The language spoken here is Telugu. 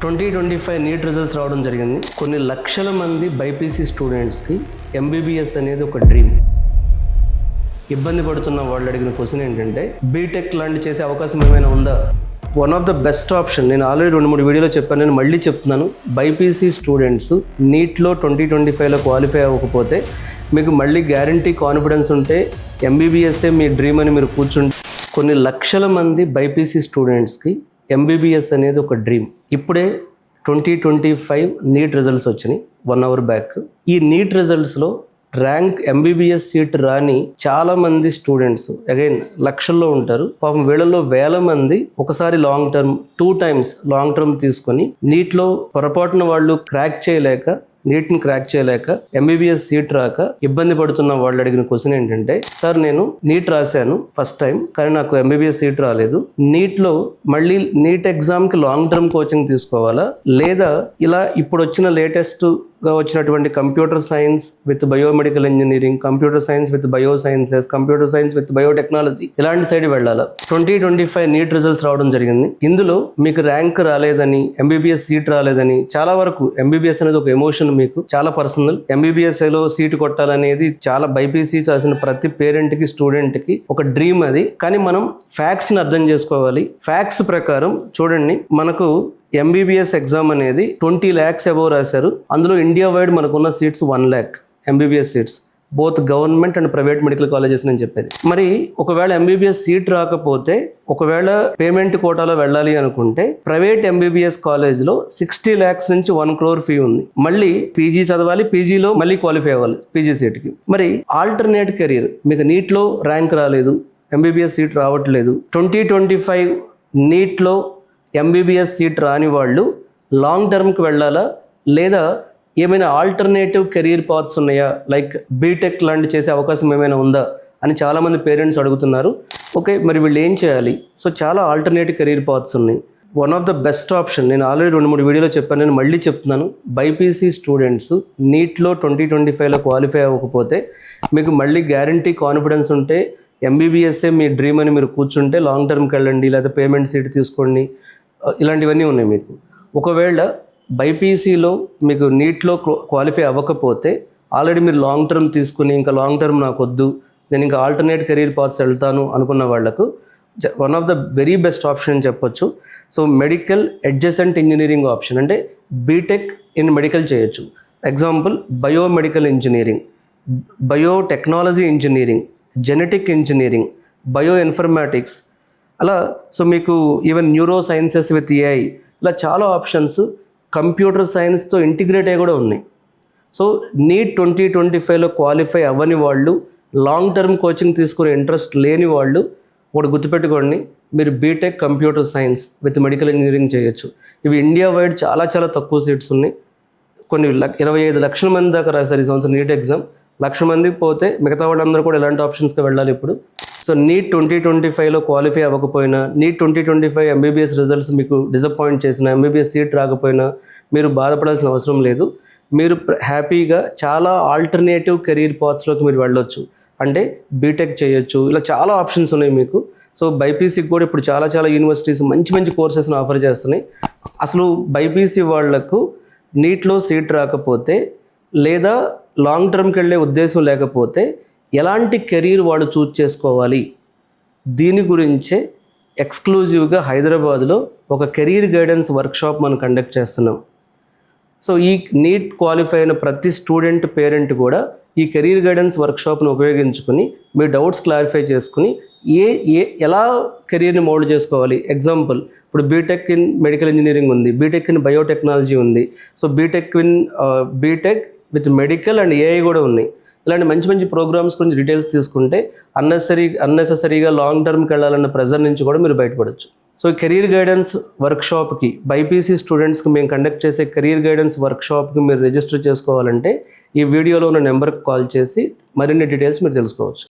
2025 నీట్ రిజల్ట్స్ రావడం జరిగింది. కొన్ని లక్షల మంది బైపీసీ స్టూడెంట్స్కి ఎంబీబీఎస్ అనేది ఒక డ్రీమ్. ఇబ్బంది పడుతున్న వాళ్ళు అడిగిన క్వశ్చన్ ఏంటంటే, బీటెక్ లాంటి చేసే అవకాశం ఏమైనా ఉందా? One of the best option, నేను ఆల్రెడీ 2-3 వీడియోలో చెప్పాను, నేను మళ్ళీ చెప్తున్నాను. బైపీసీ స్టూడెంట్స్ నీట్లో 2025లో క్వాలిఫై అవ్వకపోతే మీకు మళ్ళీ గ్యారంటీ కాన్ఫిడెన్స్ ఉంటే ఎంబీబీఎస్ఏ మీ డ్రీమ్ అని మీరు కూర్చుంటే, కొన్ని లక్షల మంది బైపీసీ స్టూడెంట్స్కి ఎంబీబీఎస్ అనేది ఒక డ్రీమ్. ఇప్పుడే 2025 నీట్ రిజల్ట్స్ వచ్చినాయి 1 అవర్ బ్యాక్. ఈ నీట్ రిజల్ట్స్లో ర్యాంక్ ఎంబీబీఎస్ సీట్ రాని చాలా మంది స్టూడెంట్స్, అగైన్ లక్షల్లో ఉంటారు. పాపం వీళ్ళల్లో వేల మంది ఒకసారి long term 2 times long term తీసుకొని నీట్లో పొరపాటున వాళ్ళు నీట్ని క్రాక్ చేయలేక ఎంబీబీఎస్ సీట్ రాక ఇబ్బంది పడుతున్న వాళ్ళు అడిగిన క్వశ్చన్ ఏంటంటే, సార్ నేను నీట్ రాశాను ఫస్ట్ టైం, కానీ నాకు ఎంబీబీఎస్ సీట్ రాలేదు. నీట్లో మళ్ళీ నీట్ ఎగ్జామ్కి లాంగ్ టర్మ్ కోచింగ్ తీసుకోవాలా, లేదా ఇలా ఇప్పుడు వచ్చిన లేటెస్ట్గా వచ్చినటువంటి computer science with biomedical engineering, computer science with bio sciences, computer science with biotechnology ఇలాంటి సైడ్ వెళ్ళాలా? 2025 నీట్ రిజల్ట్స్ రావడం జరిగింది. ఇందులో మీకు ర్యాంక్ రాలేదని, ఎంబీబీఎస్ సీట్ రాలేదని, చాలా వరకు ఎంబీబీఎస్ అనేది ఒక ఎమోషన్, మీకు చాలా పర్సనల్. ఎంబీబీఎస్లో సీటు కొట్టాలనేది చాలా బైపీసీ చేసిన ప్రతి పేరెంట్కి, స్టూడెంట్కి ఒక డ్రీమ్ అది. కానీ మనం ఫ్యాక్ట్స్ని అర్థం చేసుకోవాలి. ఫ్యాక్ట్స్ ప్రకారం చూడండి, మనకు ఎంబీబీఎస్ ఎగ్జామ్ అనేది 20 lakhs అబోవ్ రాశారు. అందులో ఇండియా వైడ్ మనకున్న seats 1 lakh MBBS seats, both government and private medical colleges అని చెప్పేది. మరి ఒకవేళ ఎంబీబీఎస్ సీట్ రాకపోతే, ఒకవేళ పేమెంట్ కోటాలో వెళ్ళాలి అనుకుంటే, ప్రైవేట్ ఎంబీబీఎస్ కాలేజ్లో 60 lakhs నుంచి 1 crore ఫీ ఉంది. మళ్ళీ పీజీ చదవాలి, పీజీలో మళ్ళీ క్వాలిఫై అవ్వాలి పీజీ సీట్కి. మరి ఆల్టర్నేట్ కెరీర్, మీకు నీట్లో ర్యాంక్ రాలేదు, ఎంబీబీఎస్ సీట్ రావట్లేదు, 2025 నీట్లో ఎంబీబీఎస్ సీట్ రాని వాళ్ళు లాంగ్ టర్మ్కి వెళ్ళాలా, లేదా ఏమైనా ఆల్టర్నేటివ్ కెరీర్ పాత్స్ ఉన్నాయా, లైక్ బీటెక్ లాంటి చేసే అవకాశం ఏమైనా ఉందా అని చాలామంది పేరెంట్స్ అడుగుతున్నారు. ఓకే, మరి వీళ్ళు ఏం చేయాలి? సో చాలా ఆల్టర్నేటివ్ కెరీర్ పాత్స్ ఉన్నాయి. One of the best option, నేను ఆల్రెడీ 2-3 వీడియోలో చెప్పాను, నేను మళ్ళీ చెప్తున్నాను. బైపీసీ స్టూడెంట్స్ నీట్లో 2025లో క్వాలిఫై అవ్వకపోతే మీకు మళ్ళీ గ్యారంటీ కాన్ఫిడెన్స్ ఉంటే ఎంబీబీఎస్ఏ మీ డ్రీమ్ అని మీరు కూర్చుంటే లాంగ్ టర్మ్కి వెళ్ళండి, లేదా పేమెంట్ సీట్ తీసుకోండి, ఇలాంటివన్నీ ఉన్నాయి మీకు. ఒకవేళ బైపీసీలో మీకు నీట్లో క్వాలిఫై అవ్వకపోతే, ఆల్రెడీ మీరు లాంగ్ టర్మ్ తీసుకుని ఇంకా లాంగ్ టర్మ్ నాకు వద్దు, నేను ఇంకా ఆల్టర్నేట్ కెరీర్ పాత్స్ వెళ్తాను అనుకున్న వాళ్ళకు one of the very best option అని చెప్పొచ్చు. So medical adjacent engineering option, అంటే బీటెక్ ఇన్ మెడికల్ చేయొచ్చు. Example biomedical engineering, biotechnology engineering, genetic engineering, bio informatics, అలా. సో మీకు even neuro sciences with AI, ఇలా చాలా ఆప్షన్స్ కంప్యూటర్ సైన్స్తో ఇంటిగ్రేట్ అయ్యి కూడా ఉన్నాయి. సో నీట్ 2025లో క్వాలిఫై అవ్వని వాళ్ళు, లాంగ్ టర్మ్ కోచింగ్ తీసుకునే ఇంట్రెస్ట్ లేని వాళ్ళు ఒకటి గుర్తుపెట్టుకోండి, మీరు BTech computer science with medical engineering చేయొచ్చు. ఇవి ఇండియా వైడ్ చాలా చాలా తక్కువ సీట్స్ ఉన్నాయి. కొన్ని 25 లక్షల మంది దాకా రాశారు ఈ సంవత్సరం నీట్ ఎగ్జామ్. 1,00,000 మందికి పోతే మిగతా వాళ్ళందరూ కూడా ఎలాంటి ఆప్షన్స్కి వెళ్ళాలి ఇప్పుడు? సో నీట్ 2025లో క్వాలిఫై అవ్వకపోయినా, నీట్ 2025 ఎంబీబీఎస్ రిజల్ట్స్ మీకు డిసప్పాయింట్ చేసినా, ఎంబీబీఎస్ సీట్ రాకపోయినా మీరు బాధపడాల్సిన అవసరం లేదు. మీరు హ్యాపీగా చాలా ఆల్టర్నేటివ్ కెరీర్ పాత్స్లోకి మీరు వెళ్ళొచ్చు. అంటే బీటెక్ చేయొచ్చు, ఇలా చాలా ఆప్షన్స్ ఉన్నాయి మీకు. సో బైపీసీకి కూడా ఇప్పుడు చాలా చాలా యూనివర్సిటీస్ మంచి మంచి కోర్సెస్ని ఆఫర్ చేస్తున్నాయి. అసలు బైపీసీ వాళ్లకు నీట్లో సీట్ రాకపోతే, లేదా లాంగ్ టర్మ్కి వెళ్ళే ఉద్దేశం లేకపోతే ఎలాంటి కెరీర్ వాళ్ళు చూజ్ చేసుకోవాలి, దీని గురించే ఎక్స్క్లూజివ్గా హైదరాబాద్లో ఒక కెరీర్ గైడెన్స్ వర్క్షాప్ మనం కండక్ట్ చేస్తున్నాం. సో ఈ నీట్ క్వాలిఫై అయిన ప్రతి స్టూడెంట్ పేరెంట్ కూడా ఈ కెరీర్ గైడెన్స్ వర్క్షాప్ను ఉపయోగించుకుని మీ డౌట్స్ క్లారిఫై చేసుకుని ఎలా కెరీర్ని మోల్డ్ చేసుకోవాలి. ఎగ్జాంపుల్, ఇప్పుడు బీటెక్ ఇన్ మెడికల్ ఇంజనీరింగ్ ఉంది, బీటెక్ ఇన్ బయోటెక్నాలజీ ఉంది, so BTech with medical and AI కూడా ఉన్నాయి. ఇలాంటి మంచి మంచి ప్రోగ్రామ్స్ గురించి డీటెయిల్స్ తీసుకుంటే అన్నెసెసరీగా లాంగ్ టర్మ్కి వెళ్ళాలన్న ప్రెజర్ నుంచి కూడా మీరు బయటపడవచ్చు. సో కెరీర్ గైడెన్స్ వర్క్షాప్కి, బైపీసీ స్టూడెంట్స్కి మేము కండక్ట్ చేసే కెరీర్ గైడెన్స్ వర్క్షాప్కి మీరు రిజిస్టర్ చేసుకోవాలంటే ఈ వీడియోలో ఉన్న నెంబర్కి కాల్ చేసి మరిన్ని డీటెయిల్స్ మీరు తెలుసుకోవచ్చు.